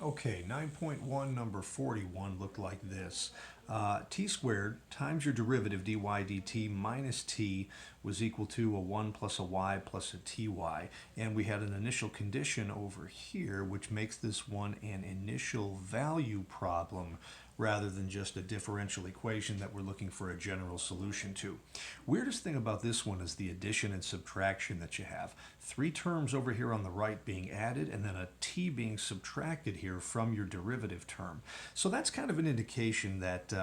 Okay, 9.1 number 41 looked like this. T squared times your derivative dy dt minus t was equal to a 1 plus a y plus a ty. And we had an initial condition over here, which makes this one an initial value problem rather than just a differential equation that we're looking for a general solution to. Weirdest thing about this one is the addition and subtraction that you have. Three terms over here on the right being added and then a t being subtracted here from your derivative term. So that's kind of an indication that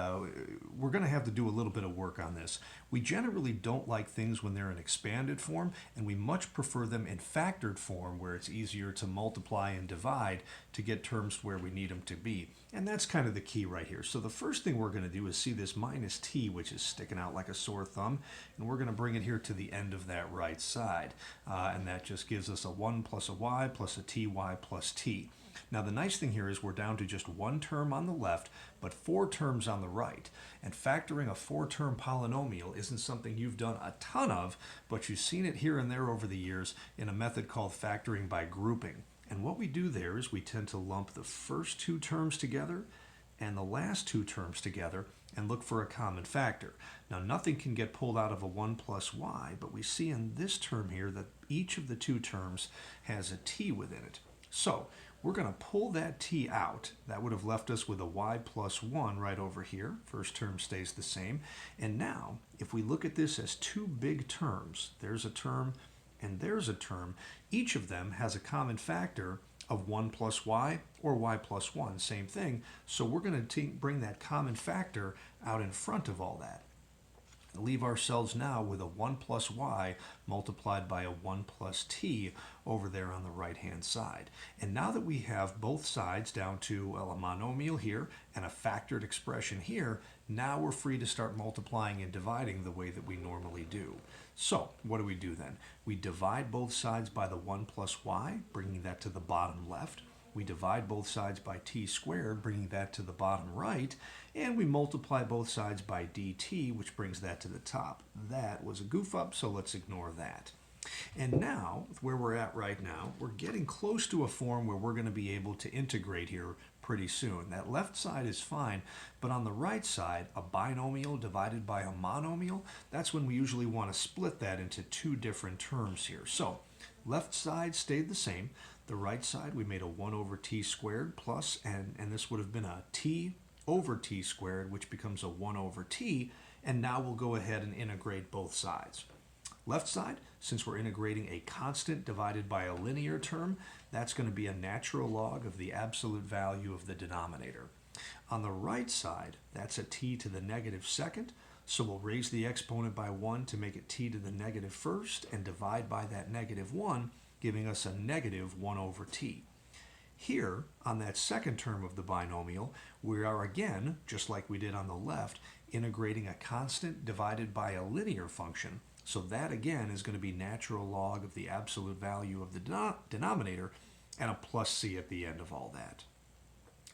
we're going to have to do a little bit of work on this. We generally don't like things when they're in expanded form, and we much prefer them in factored form where it's easier to multiply and divide to get terms where we need them to be. And that's kind of the key right here. So the first thing we're going to do is see this minus t, which is sticking out like a sore thumb, and we're going to bring it here to the end of that right side. And that just gives us a 1 plus a y plus a ty plus t. Now the nice thing here is we're down to just one term on the left, but four terms on the right. And factoring a four-term polynomial isn't something you've done a ton of, but you've seen it here and there over the years in a method called factoring by grouping. And what we do there is we tend to lump the first two terms together and the last two terms together and look for a common factor. Now nothing can get pulled out of a 1 plus y, but we see in this term here that each of the two terms has a t within it. So we're going to pull that t out. That would have left us with a y plus 1 right over here. First term stays the same. And now, if we look at this as two big terms, there's a term and there's a term, each of them has a common factor of 1 plus y or y plus 1, same thing. So we're going to bring that common factor out in front of all that. Leave ourselves now with a 1 plus y multiplied by a 1 plus t over there on the right hand side. And now that we have both sides down to a monomial here and a factored expression here, now we're free to start multiplying and dividing the way that we normally do. So what do we do then? We divide both sides by the 1 plus y, bringing that to the bottom left. We divide both sides by t squared, bringing that to the bottom right, and we multiply both sides by dt, which brings that to the top. That was a goof up, so let's ignore that. And now, where we're at right now, we're getting close to a form where we're going to be able to integrate here pretty soon. That left side is fine, but on the right side, a binomial divided by a monomial, that's when we usually want to split that into two different terms here. So, left side stayed the same. The right side, we made a 1 over t squared plus, and this would have been a t over t squared, which becomes a 1 over t, and now we'll go ahead and integrate both sides. Left side, since we're integrating a constant divided by a linear term, that's going to be a natural log of the absolute value of the denominator. On the right side, that's a t to the negative second, so we'll raise the exponent by 1 to make it t to the negative first, and divide by that negative 1, giving us a negative 1 over t. Here, on that second term of the binomial, we are again, just like we did on the left, integrating a constant divided by a linear function. So that again is going to be natural log of the absolute value of the denominator and a plus c at the end of all that.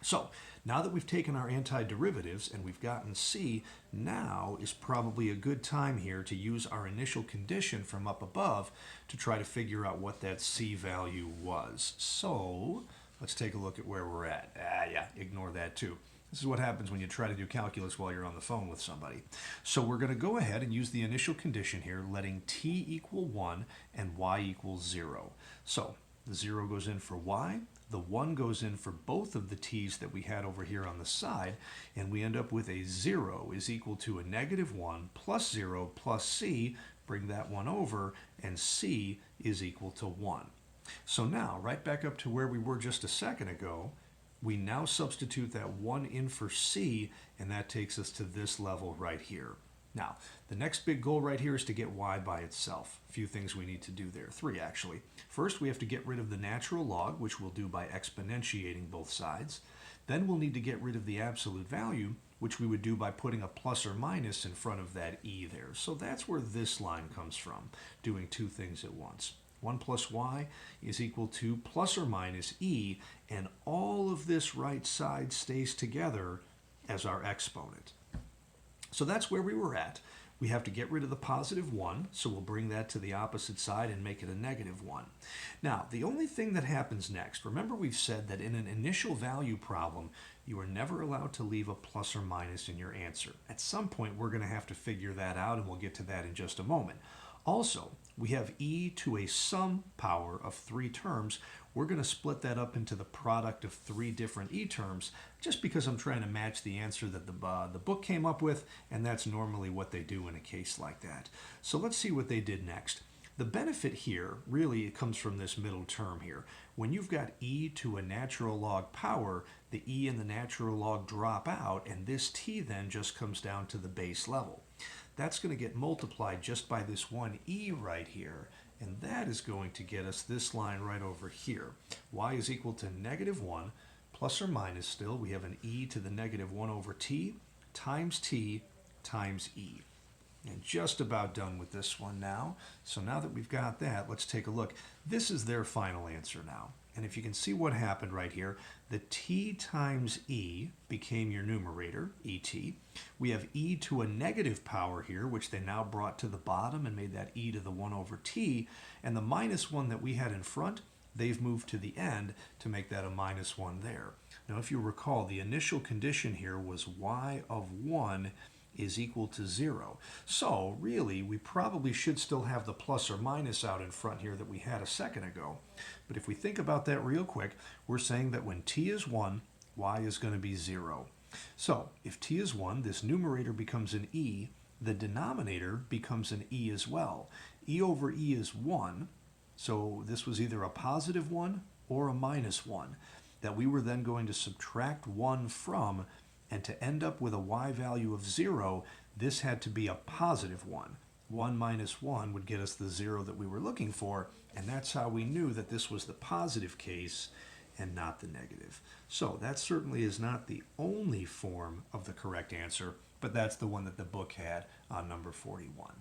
So now that we've taken our antiderivatives and we've gotten c, now is probably a good time here to use our initial condition from up above to try to figure out what that c value was. So let's take a look at where we're at. Yeah, ignore that too. This is what happens when you try to do calculus while you're on the phone with somebody. So we're going to go ahead and use the initial condition here, letting t equal 1 and y equals 0. So the 0 goes in for y, the 1 goes in for both of the t's that we had over here on the side, and we end up with a 0 is equal to a negative 1 plus 0 plus c, bring that 1 over, and c is equal to 1. So now, right back up to where we were just a second ago, we now substitute that 1 in for c, and that takes us to this level right here. Now, the next big goal right here is to get y by itself. A few things we need to do there, 3 actually. First, we have to get rid of the natural log, which we'll do by exponentiating both sides. Then we'll need to get rid of the absolute value, which we would do by putting a plus or minus in front of that e there. So that's where this line comes from, doing two things at once. 1 plus y is equal to plus or minus e, and all of this right side stays together as our exponent. So that's where we were at. We have to get rid of the positive 1, so we'll bring that to the opposite side and make it a negative 1. Now, the only thing that happens next, remember we've said that in an initial value problem, you are never allowed to leave a plus or minus in your answer. At some point, we're going to have to figure that out, and we'll get to that in just a moment. Also, we have e to a sum power of 3 terms. We're going to split that up into the product of 3 different e terms just because I'm trying to match the answer that the book came up with, and that's normally what they do in a case like that. So let's see what they did next. The benefit here really comes from this middle term here. When you've got e to a natural log power, the e and the natural log drop out, and this t then just comes down to the base level. That's going to get multiplied just by this one e right here, and that is going to get us this line right over here. Y is equal to negative 1 plus or minus still. We have an e to the negative 1 over t times e. And just about done with this one now. So now that we've got that, let's take a look. This is their final answer now. And if you can see what happened right here, the t times e became your numerator, et. We have e to a negative power here, which they now brought to the bottom and made that e to the 1 over t. And the minus 1 that we had in front, they've moved to the end to make that a minus 1 there. Now, if you recall, the initial condition here was y of 1 is equal to 0. So really, we probably should still have the plus or minus out in front here that we had a second ago. But if we think about that real quick, we're saying that when t is 1, y is going to be 0. So if t is 1, this numerator becomes an e, the denominator becomes an e as well. E over e is 1, so this was either a positive 1 or a minus 1 that we were then going to subtract 1 from. And to end up with a y value of 0, this had to be a positive 1. 1 minus 1 would get us the 0 that we were looking for, and that's how we knew that this was the positive case and not the negative. So that certainly is not the only form of the correct answer, but that's the one that the book had on number 41.